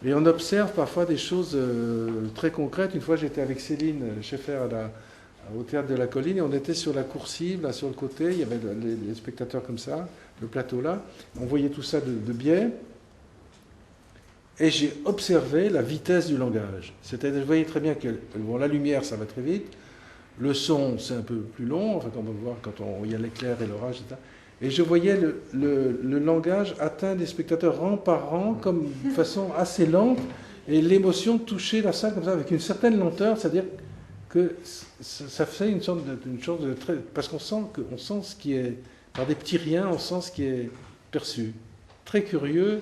Et on observe parfois des choses très concrètes. Une fois, j'étais avec Céline Schaeffer au Théâtre de la Colline et on était sur la coursive, là sur le côté. Il y avait les spectateurs comme ça, le plateau là. On voyait tout ça de biais. Et j'ai observé la vitesse du langage. C'est-à-dire, je voyais très bien que bon, la lumière, ça va très vite. Le son, c'est un peu plus long. Enfin, on va voir quand il y a l'éclair et l'orage, etc. Et je voyais le langage atteindre les spectateurs rang par rang, comme de façon assez lente, et l'émotion touchait la salle comme ça, avec une certaine lenteur, c'est-à-dire que ça fait une sorte d'une chose de très... Parce qu'on sent ce qui est... Par des petits riens, on sent ce qui est perçu. Très curieux,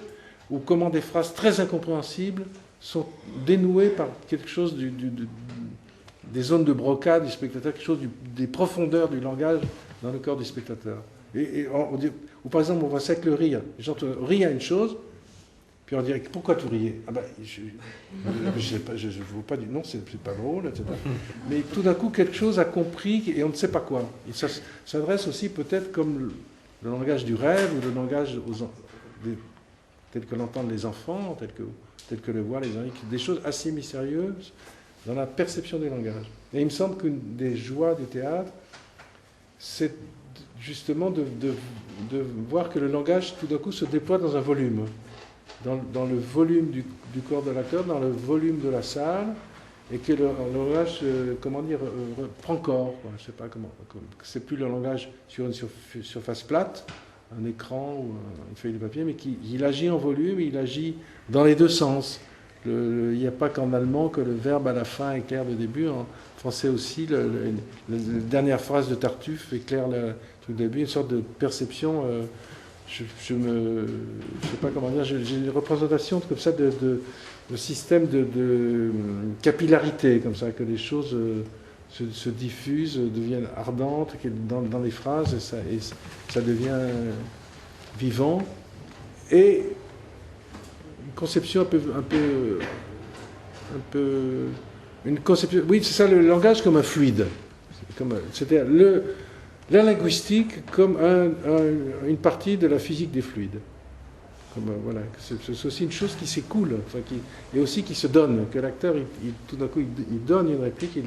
ou comment des phrases très incompréhensibles sont dénouées par quelque chose des zones de brocade du spectateur, quelque chose des profondeurs du langage dans le corps du spectateur. Ou par exemple, on voit ça avec le rire. Les gens rient à une chose, puis on dirait pourquoi tu riais? Ah ben, je ne veux pas dire non, c'est pas drôle, etc. Mais tout d'un coup, quelque chose a compris et on ne sait pas quoi. Et ça s'adresse aussi peut-être comme le langage du rêve ou le langage tel que l'entendent les enfants, tel que le voient les enfants, des choses assez mystérieuses dans la perception du langage. Et il me semble qu'une des joies du théâtre, c'est justement de voir que le langage, tout d'un coup, se déploie dans un volume. Dans le volume du corps de l'acteur, dans le volume de la salle, et que le langage, comment dire, prend corps. Quoi. Je ne sais pas comment. C'est plus le langage sur une surface plate, un écran ou une feuille de papier, mais il agit en volume, il agit dans les deux sens. Il n'y a pas qu'en allemand que le verbe à la fin éclaire le début. En français aussi, la dernière phrase de Tartuffe éclaire le truc de début, une sorte de perception. Je ne sais pas comment dire, j'ai une représentation comme ça de système de capillarité, comme ça, que les choses se diffusent, deviennent ardentes dans les phrases, et ça devient vivant. Et une conception une conception, oui, c'est ça, le langage comme un fluide. C'est-à-dire la linguistique comme une partie de la physique des fluides. Voilà, c'est aussi une chose qui s'écoule, enfin, et aussi qui se donne, que l'acteur, tout d'un coup, il donne une réplique, et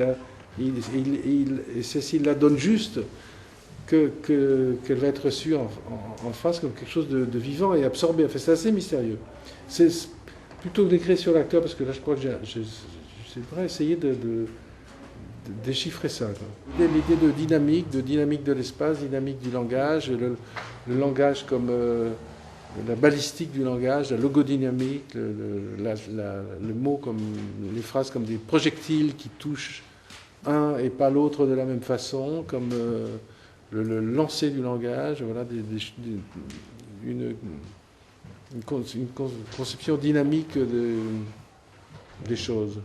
c'est s'il la donne juste qu'elle va être reçue en face comme quelque chose de vivant et absorbé. Enfin, c'est assez mystérieux. C'est plutôt que d'écrire sur l'acteur, parce que là, je crois que j'aimerais essayer de déchiffrer ça. L'idée de dynamique de l'espace, dynamique du langage, le langage comme la balistique du langage, la logodynamique, le mot comme les phrases comme des projectiles qui touchent un et pas l'autre de la même façon, comme le lancer du langage, voilà, une conception dynamique des choses.